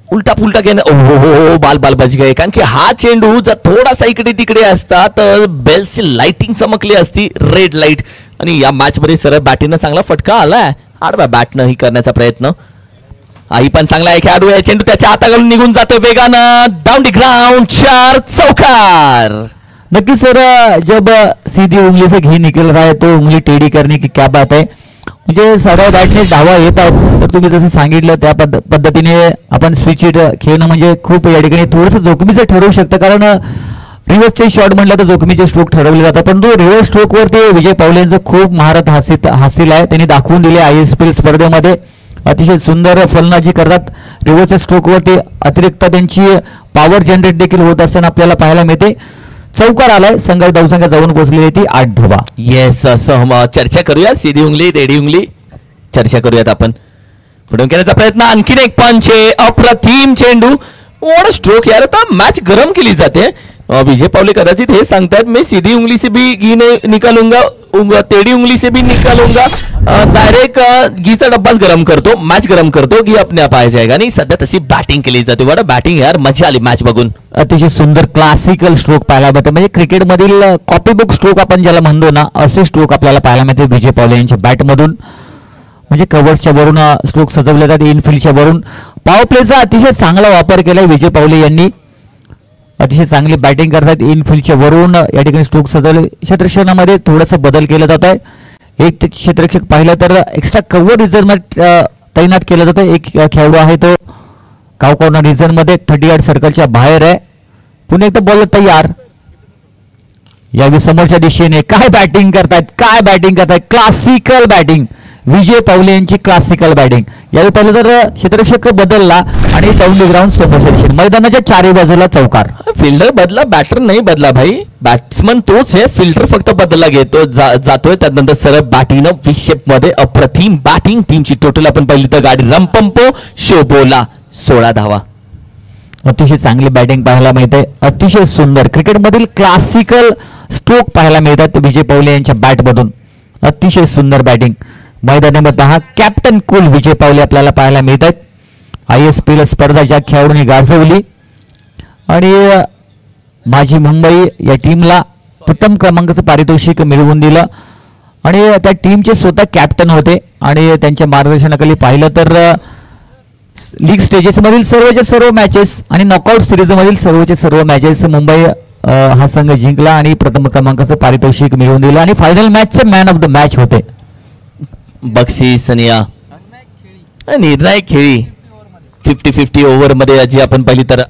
उलटा पुलटा गेला. हो बाल बच गए. कारण की हा चेंडू जर थोडासा इकडे तिकडे असता तर बेल्सची लाइटिंग चमकली असती, रेड लाईट. आणि या मॅच मध्ये सरळ बॅटीनं चांगला फटका आलाय. आडव्या बॅटनं ही करण्याचा प्रयत्न. आई पण चांगला आहे खेळाडू आहे. चेंडू त्याच्या हाताकडून निघून जातो वेगानं. डाउन द ग्राउंड 4 चौकार. नक्की सर, जब सीधी उंगली से घी निकल रहा है तो उंगली टेढ़ी करने की क्या बात है. म्हणजे साध्या बॅटने धावा येतात, तर तुम्ही जसं सांगितलं त्या पद्धतीने आपण स्विच हिट खेळणं म्हणजे खूप या ठिकाणी थोडंसं जोखमीचं ठरवू शकतं. कारण रिव्हर्सचे शॉट म्हटलं तर जोखमीचे स्ट्रोक ठरवले जातात, परंतु रिव्हर्स स्ट्रोकवरती विजय पावले यांचं खूप महारत हासिल आहे. त्यांनी दाखवून दिले ISPL स्पर्धेमध्ये. अतिशय सुंदर फलंदाजी करतात. रिव्हर्सच्या स्ट्रोकवरती अतिरिक्त त्यांची पॉवर जनरेट देखील होत असताना आपल्याला पाहायला मिळते. चौकार आलाय. संघाची धावसंख्या जाऊन पोहोचलेली ती 8 धावा. येस, चर्चा करूया. सीधी उंगली, रेडी उंगली चर्चा करूयात आपण. पुढे घेण्याचा प्रयत्न. आणखीन एक पंच आहे. अप्रतिम चेंडू. वॉट स्ट्रोक यार. आता मॅच गरम केली जाते. विजय पावले कदाचित हे सांगतात मैं सीधी उंगली से भी घी निकालूंगा, टेढ़ी उंगली से भी निकालूंगा, डायरेक्ट घीचा डब्बाच गरम करतो, मॅच गरम करतो, घी अपने आप आ जाएगा. आणि सध्या तशी बॅटिंग केली जाते. बरं बॅटिंग यार, मजा आली मॅच बघून. अतिशय सुंदर क्लासिकल स्ट्रोक पाहायला मिळते. म्हणजे क्रिकेटमधील कॉपी बुक स्ट्रोक आपण ज्याला म्हणतो ना, असे स्ट्रोक आपल्याला पाहायला मिळते विजय पावले यांच्या बॅटमधून. म्हणजे कव्हर्सच्या वरून स्ट्रोक सजवले जातात, इनफिल्डच्या वरून. पॉवर प्लेचा अतिशय चांगला वापर केलाय विजय पावले यांनी. अतिशय चांगली बॅटिंग करतात. इनफिल्डच्या वरून या ठिकाणी स्ट्रोक सजवले. क्षेत्ररक्षणामध्ये थोडासा बदल केला जात आहे. एक क्षेत्ररक्षक पाहिलं तर एक्स्ट्रा कव्हर रिझर्व मध्ये तैनात केलं जातं. एक खेळाडू आहे तो काव कॉर्नर रिझन मध्ये 30 यार्ड सर्कलच्या बाहेर आहे. पुन्हा एकदा बॉल तयार. यावेळी समोरच्या दिशेने काय बॅटिंग करतायत क्लासिकल बॅटिंग. विजय पावले यांची क्लासिकल बॅटिंग. यावेळी पहिलं तर क्षेत्ररक्षक बदलला आणि डाऊन ग्राउंड समोरच्या दिशेने मैदानाच्या चारही बाजूला चौकार. फिल्डर बदला, बॅटर नाही बदला भाई. बॅट्समन तोच आहे, फिल्डर फक्त बदलला घेतो जातोय. त्यानंतर सरळ बॅटिंगनं फिश शेप मध्ये अप्रतिम बॅटिंग. टीमची टोटल आपण पाहिली तर गाडी रमपंपो शोभोला 16 धावा. अतिशय चांगली बॅटिंग पाहायला मिळते. अतिशय सुंदर क्रिकेटमधील क्लासिकल स्ट्रोक पाहायला मिळतात विजय पावले यांच्या बॅटमधून. अतिशय सुंदर बॅटिंग. मैदानामध्ये हा कॅप्टन कूल विजय पावले आपल्याला पाहायला मिळतात. ISPL स्पर्धा ज्या खेळाडूंनी गाजवली आणि माझी मुंबई या टीमला प्रथम क्रमांकाचं पारितोषिक मिळवून दिलं आणि त्या टीमचे स्वतः कॅप्टन होते आणि त्यांच्या मार्गदर्शनाखाली पाहिलं तर लीग स्टेजेस मधील सर्वच्या सर्व मॅचेस आणि नॉकआउट सिरीज मधील सर्वच्या सर्व मॅचेस मुंबई हा संघ जिंकला आणि प्रथम क्रमांकाचं पारितोषिक मिळवून दिलं आणि फायनल मॅचचे मॅन ऑफ द मॅच होते. बक्षीस आणि निर्णायक खेळी 50-50 ओव्हर मध्ये जी आपण पाहिली तर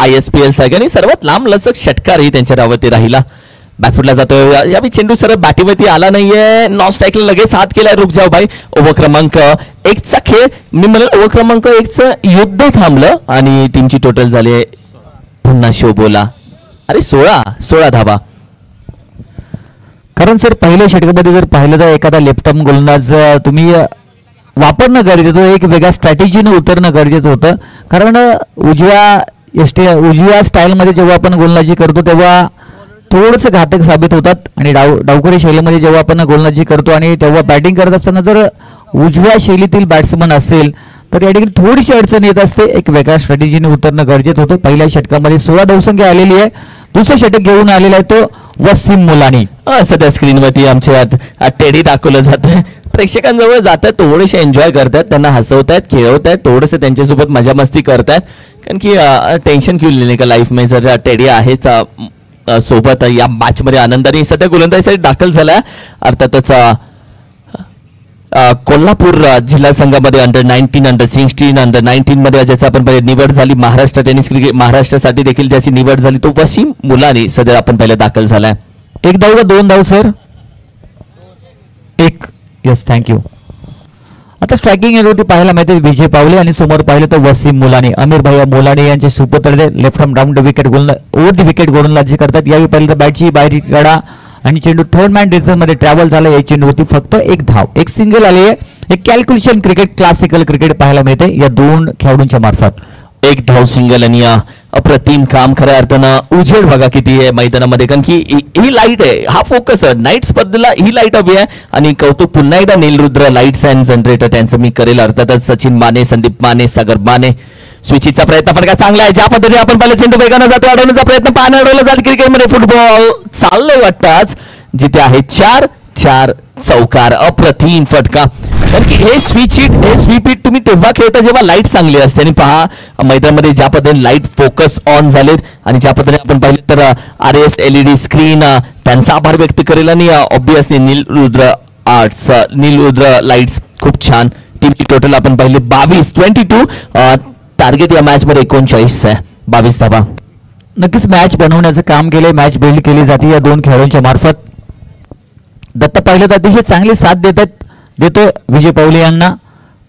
ISPL सगळ्यांनी सर्वात लांब लचक षटकारही त्यांच्या रावती राहिला. बॅकफुटला जातोय. यावेळी चेंडू सरळ बॅटीवरती आला नाहीये. नॉन स्ट्राईकला लगेच हात केलाय. रुक जाऊ भाई. ओव्हर क्रमांक 1चा खेळ मी म्हणेल ओव्हर क्रमांक 1चं युद्ध थांबलं आणि टीमची टोटल झाली पुन्हा शोभोला. अरे 16 धावा. कारण सर पहिल्या षटकामध्ये जर पाहिलं तर एखादा लेफ्ट आर्म गोलंदाज तुम्ही वापरणं गरजेचं होतं. एक वेगळ्या स्ट्रॅटेजीनं उतरणं गरजेचं होतं. कारण उजव्या स्टाईलमध्ये जेव्हा आपण गोलंदाजी करतो तेव्हा थोडंसं घातक साबित होतात आणि डावखोरी शैलीमध्ये जेव्हा आपण गोलंदाजी करतो आणि तेव्हा बॅटिंग करत असताना जर उजव्या शैलीतील बॅट्समन असेल तर या ठिकाणी थोडीशी अडचण येत असते. एक वेगळ्या स्ट्रॅटेजीने उतरणं गरजेचं होतं. पहिल्या षटकामध्ये 16 धावसंख्या आलेली आहे. दुसरं षटक घेऊन आलेला आहे तो वसीम मुलानी. सध्या स्क्रीनवरती आमच्या टेडी दाखवलं जातं. प्रेक्षकांजवळ जातात, थोडेसे एन्जॉय करतात, त्यांना हसवतात, खेळवतात, थोडंसं त्यांच्यासोबत मजा मस्ती करतात. कारण की टेन्शन क्यों लेने का लाईफ में जर टेडी आहेच सोबत या मॅच मध्ये आनंदाने सध्या गोलंदाजीसाठी दाखल झाला. अर्थातच कोल्हापूर जिल्हा संघामध्ये अंडर-19, अंडर-16, अंडर-19 मध्ये ज्याचा आपण पहिले निवड झाली. महाराष्ट्र टेनिस क्रिकेट महाराष्ट्रासाठी देखील त्याची निवड झाली. तो वसीम मुलानी सध्या आपण पहिले दाखल झालाय. 1 धाव का 2 धाव सर? 1. Yes, thank you. आता स्ट्रायकिंग एंडवरती पाहायला मिळते विजय पावले आणि समोर पाहिलं तर वसीम मुलानी. अमीर भैया मुलानी यांचे सुपुत्र left arm round wicket over the wicket गोलंदाजी करतात. यावेळी पाहिलं तर बॅटची बाहेर कडा आणि चेंडू थर्ड मॅन डिझन मध्ये ट्रॅव्हल झाला. या चेंडूवरती फक्त 1 धाव, 1 सिंगल आली आहे. एक कॅल्क्युलेशन क्रिकेट, क्लासिकल क्रिकेट पाहायला मिळते या 2 खेळाडूंच्या मार्फत. 1 धाव सिंगल आणि अप्रतिम काम खऱ्या अर्थानं. उजेड बघा किती आहे मैदानामध्ये. कारण की ही लाईट आहे, हा फोकस आहे. नाईट स्पर्धेला ही लाईट हवी आहे. आणि कौतुक पुन्हा एकदा नीलरुद्र लाईट्स अँड जनरेटर त्यांचं मी करेल. अर्थातच सचिन माने, संदीप माने, सागर माने. स्विचिंगचा प्रयत्न फटका चांगला आहे. ज्या पद्धतीने आपण पाहिलं चेंडू वेगानं जातो, अडवण्याचा प्रयत्न पाहणं अडवलं जाईल. क्रिकेटमध्ये फुटबॉल चाललंय वाटताच जिथे आहे 4 चौकार. अप्रतिम फटका. कारण की हे स्वीप हिट तुम्ही तेव्हा खेळता जेव्हा लाईट चांगली असते. आणि पहा मैदानामध्ये ज्या पद्धतीने लाईट फोकस ऑन झालेत आणि ज्या पद्धतीने आपण पाहिलं तर RS LED स्क्रीन त्यांचा आभार व्यक्त करेल. आणि ऑब्विसली नीलरुद्र लाईट्स खूप छान. टीमची टोटल आपण पाहिली 22 टार्गेट या मॅच मध्ये 39 आहे. 22 धावा. नक्कीच मॅच बनवण्याचं काम केलंय. मॅच बिल्ड केली जाते या 2 खेळाडूंच्या मार्फत. दत्ता पाहिलं तर अतिशय चांगली साथ देतोय विजय पावले यांना.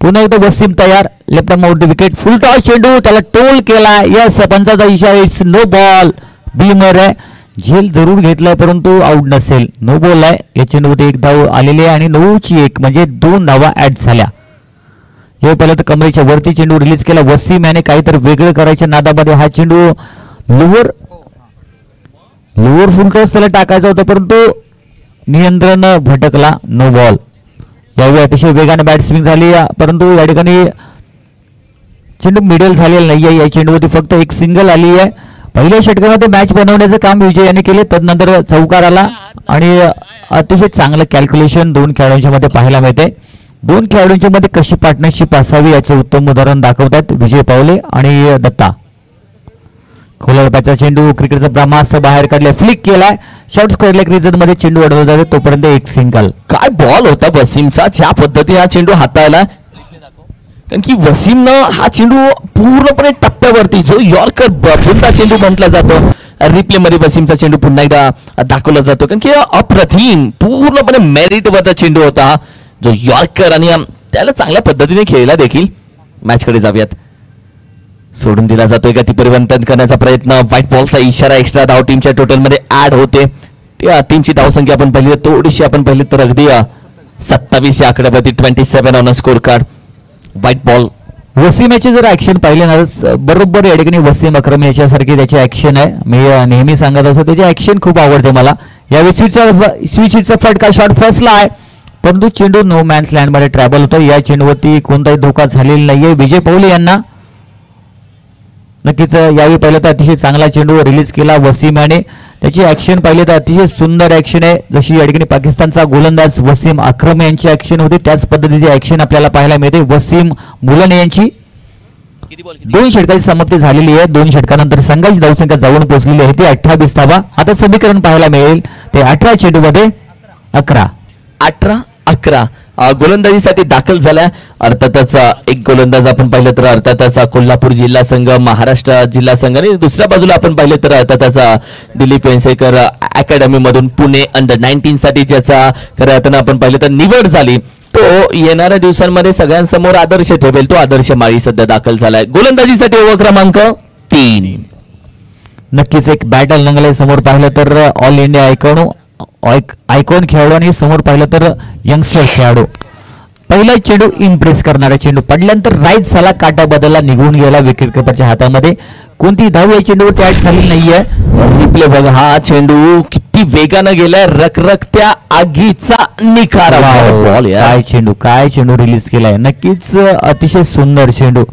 पुन्हा एकदा वसीम तयार. Left arm out the wicket. Full toss चेंडू त्याला टोल केला. यस, पंचाचा इशारा. It's no ball. बीमर आहे. झेल जरूर घेतलाय परंतु आउट नसेल. नो बॉल आहे. या चेंडूवरती 1 धाव आलेली आहे आणि 9ची 1 म्हणजे 2 धावा ऍड झाल्या. हे पहिलं तर कमरेच्या वरती चेंडू रिलीज केला. वसीम याने काहीतरी वेगळं करायच्या नादामध्ये हा चेंडू लोअर फुल टॉस त्याला टाकायचा होता परंतु नियंत्रण भटकला. No ball. यावेळी अतिशय वेगाने बॅट स्विंग झाली परंतु या ठिकाणी चेंडू मिडल झालेला नाहीये. या चेंडूवरती फक्त 1 सिंगल आली आहे. पहिल्या षटकामध्ये मॅच बनवण्याचं काम विजय यांनी केले. तदनंतर चौकार आला आणि अतिशय चांगलं कॅल्क्युलेशन 2 खेळाडूंच्या मध्ये पाहायला मिळते. 2 खेळाडूंच्या मध्ये कशी पार्टनरशिप असावी याचे उत्तम उदाहरण दाखवतात विजय पावले आणि दत्ता. खोलपाचा चेंडू क्रिकेटचा ब्रह्मास्त्र बाहेर काढले. फ्लिक केलाय. शॉर्ट स्क्वेअरला क्रिकेट मध्ये चेंडू अडवला जातो तोपर्यंत 1 सिंगल. काय बॉल होता वसीमचा. ज्या पद्धतीने हा चेंडू हाताळला. कारण की वसीमनं हा चेंडू पूर्णपणे टप्प्यावरती जो यॉर्कर बुंदा चेंडू म्हटला जातो रिप्ले मध्ये वसीमचा चेंडू पुन्हा एकदा दाखवला जातो कारण की अप्रतिम पूर्णपणे मेरिट वरचा चेंडू होता जो यॉर्कर आणि त्याला चांगल्या पद्धतीने खेळला देखील. मॅच कडे जाऊयात. सोडून दिला जातोय का ती परिवर्तन करण्याचा प्रयत्न. व्हाईट बॉलचा इशारा एक्स्ट्रा धाव टीमच्या टोटल मध्ये ऍड होते. टीमची धावसंख्या आपण पाहिली थोडीशी आपण पाहिली तर अगदी 27 या आकड्यावरती 27 on scorecard. White ball. Wasim जर ऍक्शन पाहिले ना बरोबर या ठिकाणी वसीम अक्रम याच्यासारखी त्याची ऍक्शन आहे. मी नेहमी सांगत असतो त्याची ऍक्शन खूप आवडते मला. या स्विचचा फटका शॉट फसला आहे परंतु चेंडू नो मॅन्स लँड मध्ये ट्रॅव्हल होतो. या चेंडूवरती कोणताही धोका झालेला नाहीये. विजय पौले यांना नक्कीच यावेळी पहिलं तर अतिशय चांगला चेंडू रिलीज केला वसीम याने. त्याची ऍक्शन पाहिली तर अतिशय सुंदर ऍक्शन आहे. जशी या ठिकाणी पाकिस्तानचा गोलंदाज वसीम अक्रम यांची ऍक्शन होती त्याच पद्धतीची ऍक्शन आपल्याला पाहायला मिळते वसीम मुलाने यांची. 2 षटकांची समाप्ती झालेली आहे. 2 षटकानंतर संघाची धावसंख्या जाऊन पोहोचलेली आहे ती 28 धावा. आता समीकरण पाहायला मिळेल ते 18 चेंडू मध्ये 11 गोलंदाजीसाठी दाखल झालाय. अर्थातच एक गोलंदाज आपण पाहिलं तर अर्थातच कोल्हापूर जिल्हा संघ महाराष्ट्र जिल्हा संघ आणि दुसऱ्या बाजूला आपण पाहिलं तर अर्थातच दिलीप वेंगसरकर अकॅडमी मधून पुणे अंडर 19 साठी ज्याचा खऱ्या अर्थानं आपण पाहिलं तर निवड झाली तो येणाऱ्या दिवसांमध्ये सगळ्यांसमोर आदर्श ठेवेल. तो आदर्श माळी सध्या दाखल झालाय. गोलंदाजीसाठी ओव्हर क्रमांक 3. नक्कीच एक बॅटल रंगले. समोर पाहिलं तर ऑल इंडिया आयकॉन खेळाडू आणि समोर पाहिलं तर यंगस्टर खेळाडू. पहिला चेंडू इम्प्रेस करणारा चेंडू पडल्यानंतर राईट साला काटा बदलला निघून गेला विकेट किपरच्या हातामध्ये. कोणती धाव या चेंडूवर ऍड झाली नाहीये. रिप्ले बघा हा चेंडू किती वेगानं गेलाय. रखरखत्या आगीचा निखारा. काय चेंडू रिलीज केलाय. नक्कीच अतिशय सुंदर चेंडू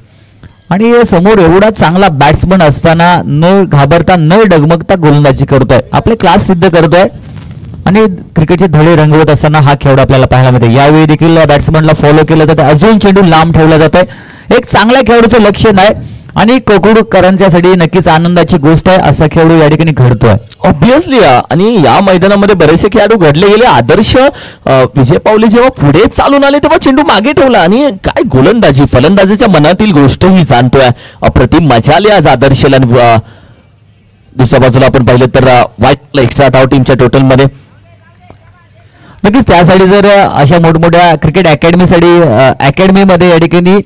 आणि समोर एवढा चांगला बॅट्समन असताना न घाबरता न डगमगता गोलंदाजी करतोय. आपले क्लास सिद्ध करतोय आणि क्रिकेटचे धडे रंगवत असताना हा खेळ आपल्याला पाहायला मिळते. यावेळी देखील बॅट्समनला फॉलो केलं जातं. अजून चेंडू लांब ठेवला जात आहे. एक चांगल्या खेळाडूचं लक्षण आहे आणि कोकुडकरांच्यासाठी नक्कीच आनंदाची गोष्ट आहे. असा खेळाडू या ठिकाणी घडतोय ऑब्विसली. आणि या मैदानामध्ये बरेचसे खेळाडू घडले गेले. आदर्श विजय पावले जेव्हा पुढे चालून आले तेव्हा चेंडू मागे ठेवला आणि काय गोलंदाजी फलंदाजीच्या मनातील गोष्ट ही जाणतोय. अप्रतिम मजा आली आज आदर्शला. दुसऱ्या बाजूला आपण पाहिलं तर व्हाईट एक्स्ट्रा धाव टीमच्या टोटल मध्ये. नक्कीच त्यासाठी जर अशा मोठमोठ्या क्रिकेट अकॅडमीमध्ये या ठिकाणी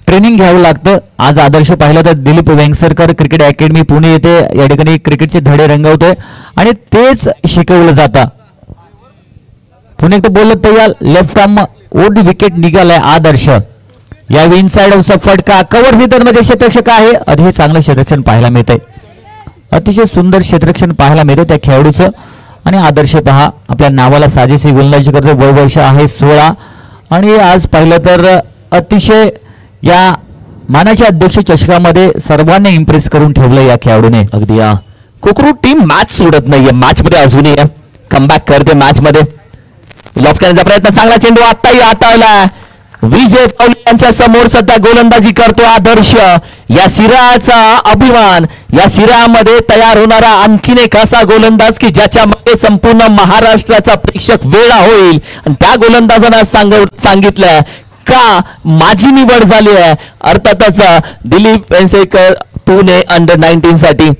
ट्रेनिंग घ्यावं लागतं. आज आदर्श पाहिलं तर दिलीप वेंगसरकर क्रिकेट अकॅडमी पुणे येथे या ठिकाणी क्रिकेटचे धडे रंगवतोय आणि तेच शिकवलं जातं. पुणे एकदा बोलत तयार लेफ्ट आर्म ओढ विकेट निघालाय आदर्श. या इनसाइड ऑफचा फटका कव्हर सीझर मध्ये क्षेत्ररक्षक आहे. अतिशय चांगलं क्षेत्ररक्षण पाहायला मिळतंय. अतिशय सुंदर क्षेत्ररक्षण पाहायला मिळते त्या खेळाडूचं. आणि आदर्श पहा आपल्या नावाला साजेशी गोलंदाजी करतो. वय वर्ष आहे 16 आणि आज पाहिलं तर अतिशय या मानाच्या अध्यक्ष चषकामध्ये सर्वांनी इम्प्रेस करून ठेवलं या खेळाडूने. अगदी कोकरू टीम मॅच सोडत नाहीये. मॅच मध्ये अजूनही कमबॅक करते मॅच मध्ये. लॉफ्ट करण्याचा प्रयत्न चांगला चेंडू आताही हाताळला. विजय पावले यांच्या समोर सध्या गोलंदाजी करतो आदर्श. या सिराचा अभिमान. या सिरामध्ये तयार होणारा आणखीन एक असा गोलंदाज की ज्याच्यामध्ये संपूर्ण महाराष्ट्राचा प्रेक्षक वेळा होईल. आणि त्या गोलंदाजांना सांगितलं का माझी निवड झाली आहे. अर्थातच दिलीप वेंगसरकर पुणे अंडर 19 साठी.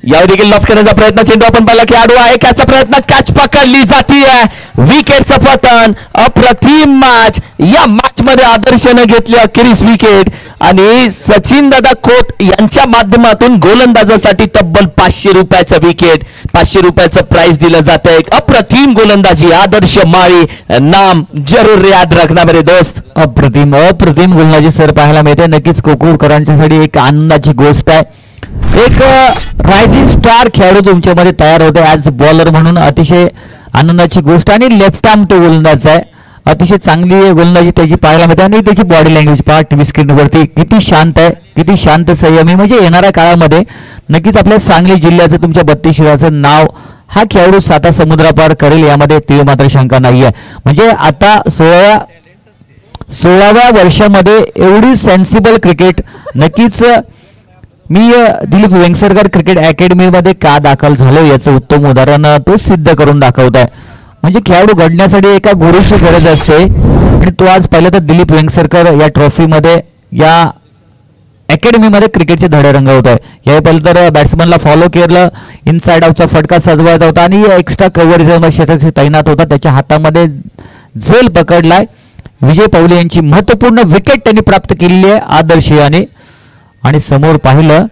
यावर देखील लॉफ्ट करण्याचा प्रयत्न. चेंडू आपण पाहिला खेळाडू आहे त्याचा प्रयत्न. कॅच पकडली जातीये. विकेटचं पतन. अप्रतिम मॅच. या मॅच मध्ये आदर्शने घेतली अखेरीस विकेट आणि सचिन दादा खोत यांच्या माध्यमातून गोलंदाजासाठी तब्बल 500 रुपयाचं विकेट 500 रुपयाचं प्राइस दिलं जात आहे. अप्रतिम गोलंदाजी आदर्श माळी. नाम जरूर याद रखना मेरे दोस्त. अप्रतिम गोलंदाजी सर पाहायला मिळते. नक्कीच कोकुडकरांच्यासाठी एक आनंदाची गोष्ट आहे. एक रायझिंग स्टार खेळाडू तुमच्यामध्ये तयार होते ऍज बॉलर म्हणून. अतिशय आनंदाची गोष्ट. आणि लेफ्ट आर्म तो गोलंदाज आहे. अतिशय चांगली गोलंदाजी त्याची पाहायला मिळते आणि त्याची बॉडी लँग्वेज पहा टीव्ही स्क्रीनवरती किती शांत आहे. किती शांत संयमी. म्हणजे येणाऱ्या काळामध्ये नक्कीच आपल्या सांगली जिल्ह्याचं तुमच्या 32 शिराचं नाव हा खेळाडू साता समुद्रापार करेल यामध्ये तीळ मात्र शंका नाहीये. म्हणजे आता 16व्या वर्षामध्ये एवढी सेन्सिबल क्रिकेट. नक्कीच मी दिलीप वेंगसरकर क्रिकेट अकॅडमीमध्ये का दाखल झालो याचं उत्तम उदाहरण तो सिद्ध करून दाखवत आहे. म्हणजे खेळाडू घडण्यासाठी एका गुरुची गरज असते आणि तो आज पाहिलं तर दिलीप वेंगसरकर या ट्रॉफीमध्ये या अकॅडमीमध्ये क्रिकेटचे धडे रंगवत आहे. यावेळी पहिलं तर बॅट्समनला फॉलो केलं, इनसाइड आउटचा फटका सजवायचा होता आणि एक्स्ट्रा कव्हरेज षटक तैनात होता. त्याच्या हातामध्ये झेल पकडलाय. विजय पावले यांची महत्वपूर्ण विकेट त्यांनी प्राप्त केलेली आहे आदर्श याने. आणि समोर पाहिलं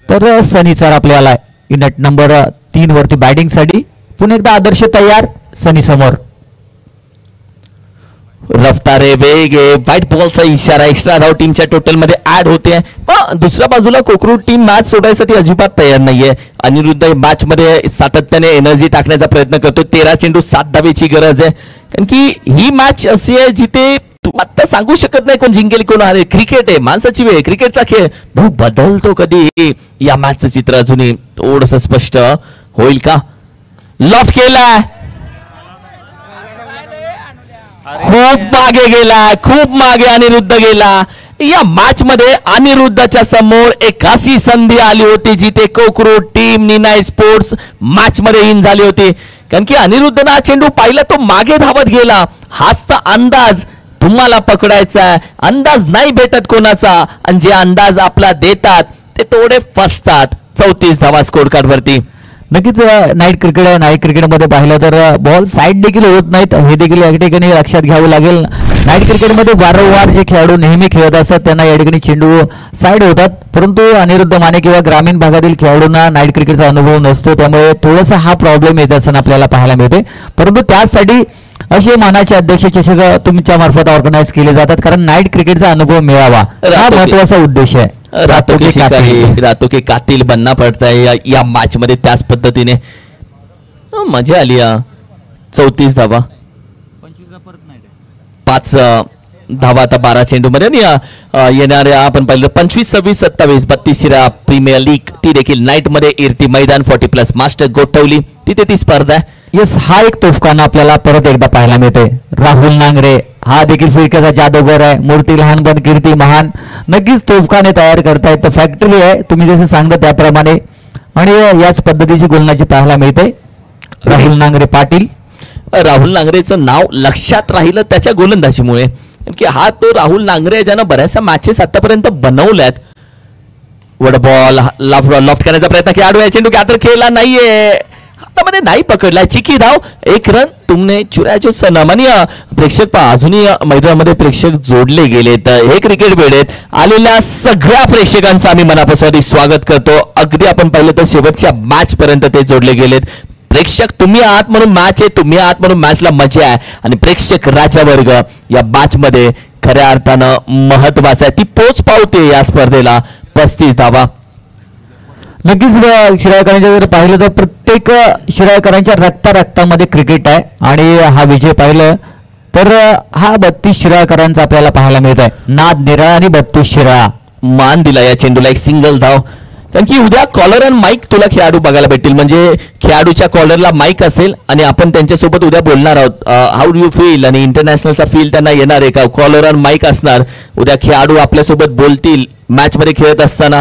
तर सनीचा आपल्याला इन ॲट नंबर 3 वरती बॅटिंगसाठी. पुन्हा एकदा आदर्श तयार, सनी समोर. रफ्तारे वेग आहे, व्हाईट बॉलचा इशारा, एक्स्ट्रा धाव टीमच्या टोटल मध्ये ऍड होते. दुसऱ्या बाजूला कोकरू टीम मॅच सोडायसाठी अजिबात तयार नाहीये. अनिरुद्ध मॅच मध्ये सातत्याने एनर्जी टाकण्याचा प्रयत्न करतो. 13 चेंडू 7 धावेची गरज आहे, कारण की ही मॅच अशी आहे जिथे तू आता सांगू शकत नाही कोण जिंकेल कोण हारेल. क्रिकेट आहे, माणसाची वेळ, क्रिकेटचा खेळ भाऊ बदलतो कधी. या मॅचचं चित्र अजूनही थोडंसं स्पष्ट होईल का? लॉफ्ट केला, खूप मागे गेला, खूप मागे अनिरुद्ध गेला. या मॅच मध्ये अनिरुद्धच्या समोर एक अशी संधी आली होती जिथे कोकरू टीम निनाय स्पोर्ट्स मॅच मध्ये इन झाली होती. कारण की अनिरुद्धनं हा चेंडू पाहिला, तो मागे धावत गेला. हाच तर अंदाज तुम्हाला पकडायचा आहे. अंदाज नाही भेटत कोणाचा, आणि जे अंदाज आपला देतात ते थोडे फसतात. 34 धावा स्कोर कार्ड वरती. नक्कीच नाईट क्रिकेट आहे. नाईट क्रिकेटमध्ये पाहिलं तर बॉल साईड देखील होत नाहीत, हे देखील या ठिकाणी लक्षात घ्यावं लागेल. नाईट क्रिकेटमध्ये वारंवार जे खेळाडू नेहमी खेळत असतात त्यांना या ठिकाणी चेंडू साईड होतात, परंतु अनिरुद्ध माने किंवा ग्रामीण भागातील खेळाडूंना नाईट क्रिकेटचा अनुभव नसतो, त्यामुळे थोडासा हा प्रॉब्लेम येत असताना आपल्याला पाहायला मिळते. परंतु त्यासाठी असे मानाचे अध्यक्ष चषक तुमच्या मार्फत ऑर्गनाईज केले जातात, कारण नाईट क्रिकेटचा अनुभव मिळावा हा महत्वाचा उद्देश आहे. रातों के कातिल बनना पडता है या मॅच मध्ये. त्याच पद्धतीने मजा आली. 34 धावा, 5 धावा आता 12 चेंडू मध्ये. आणि येणाऱ्या आपण पाहिलं 25, 26, 27, 32 प्रीमियर लीग ती देखील नाईट मध्ये इरती मैदान 40+ मास्टर गोठवली तिथे ती स्पर्धा आहे. येस, हा एक तोफखाना आपल्याला परत एकदा पाहायला मिळते. राहुल नांगरे हा देखील फिरक्याचा जादूगर आहे. मूर्ती लहान पण कीर्ती महान. नक्कीच तोफखाने तयार करतायत, तर फॅक्टरी आहे तुम्ही जसं सांगता त्याप्रमाणे. आणि याच पद्धतीची गोलंदाजी पाहायला मिळते. राहुल नांगरे पाटील. राहुल नांगरेचं नाव लक्षात राहिलं त्याच्या गोलंदाजीमुळे, की हा तो राहुल नांगरे ज्यानं बऱ्याचशा मॅचेस आतापर्यंत बनवल्यात. वड बॉल लॉफ्ट करण्याचा प्रयत्न खेळाडू चेंडू क्या तर खेळला नाहीये, हातामध्ये नाही पकडलाय. चिकी धाव, 1 रन. तुमने चुराया जो सनम. आणि प्रेक्षक पहा अजूनही मैदानामध्ये प्रेक्षक जोडले गेलेत. हे क्रिकेट वेळेत आलेल्या सगळ्या प्रेक्षकांचं आम्ही मनापासून स्वागत करतो. अगदी आपण पाहिलं तर शेवटच्या मॅच पर्यंत ते जोडले गेलेत. प्रेक्षक तुम्ही आहात म्हणून मॅच आहे, तुम्ही आहात म्हणून मॅचला मजा आहे. आणि प्रेक्षक राजा वर्ग या मॅच मध्ये खऱ्या अर्थानं महत्वाचा आहे. ती पोच पावते या स्पर्धेला. 35 धावा. नक्कीच शिराळकरांच्या जर पाहिलं तर प्रत्येक शिराळकरांच्या रक्तामध्ये क्रिकेट आहे. आणि हा विजय पाहिलं तर हा 32 शिराळकरांचा आपल्याला पाहायला मिळत आहे. नाद निराळा आणि 32 शिराळा. मान दिला या चेंडूला, एक सिंगल धाव. कारण की उद्या कॉलर अँड माईक तुला खेळाडू बघायला भेटतील. म्हणजे खेळाडूच्या कॉलरला माईक असेल आणि आपण त्यांच्यासोबत उद्या बोलणार आहोत. हाऊ डू यू फील, आणि इंटरनॅशनलचा फील त्यांना येणार आहे का. कॉलर अँड माईक असणार. उद्या खेळाडू आपल्यासोबत बोलतील मॅच मध्ये खेळत असताना.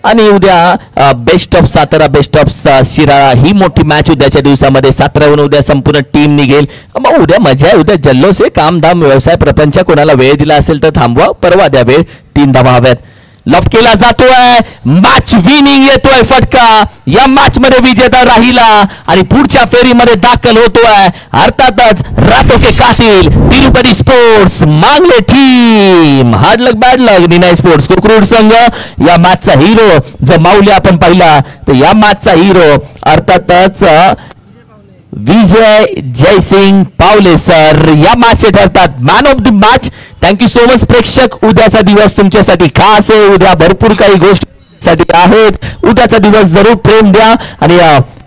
आणि उद्या best of Satara, best of Shirala ही मोठी मॅच उद्याच्या दिवसामध्ये. 17 उद्या संपूर्ण टीम निघेल. मग उद्या मजा आहे, उद्या जल्लोष आहे. कामधाम व्यवसाय प्रपंच. कोणाला वेळ दिला असेल तर थांबवा, परवा द्या वेळ. 3 धावा हव्यात. लॉफ्ट केला जातोय, मॅच विनिंग येतोय फटका. या मॅच मध्ये विजेता राहिला आणि पुढच्या फेरीमध्ये दाखल होतोय. अर्थातच रातों के कातिल तिरुपती स्पोर्ट्स मांगले टीम. हार्ड लक बॅड लक निनाय स्पोर्ट्स कोकरूड संघ या मॅचचा हिरो. जर माऊली आपण पाहिला तर या मॅचचा हिरो अर्थातच विजय जयसिंग पावले सर या मॅच ठरतात man of the match. Thank you so much प्रेक्षक. उद्याचा दिवस तुमच्यासाठी खास आहे. उद्या भरपूर काही गोष्टी आहेत. उद्याचा दिवस जरूर प्रेम द्या. आणि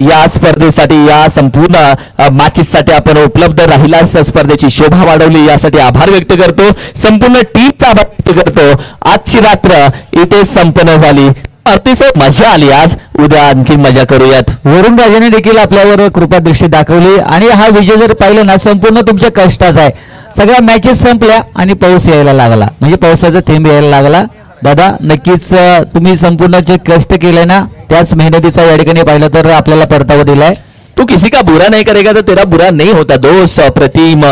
या स्पर्धेसाठी, या संपूर्ण मॅचेससाठी आपण उपलब्ध राहिला, स्पर्धेची शोभा वाढवली यासाठी आभार व्यक्त करतो. संपूर्ण टीमचा आभार व्यक्त करतो. आजची रात्र इथे संपन्न झाली. अतिशय मजा आली आज. उद्या आणखी मजा करूयात. वरुण राजाने देखील आपल्यावर कृपा दृष्टी दाखवली. आणि हा विजय जर पाहिलं ना संपूर्ण तुमच्या कष्टाचा आहे. सगळ्या मॅचेस संपल्या आणि पाऊस यायला लागला, म्हणजे पावसाचा थेंब यायला लागला. दादा नक्कीच तुम्ही संपूर्ण जे कष्ट केले ना त्याच मेहनतीचा या ठिकाणी पाहिलं तर आपल्याला परतावा दिलाय. तू किसी का बुरा नहीं करेगा तो तेरा बुरा नहीं होता दोस्त. प्रतिम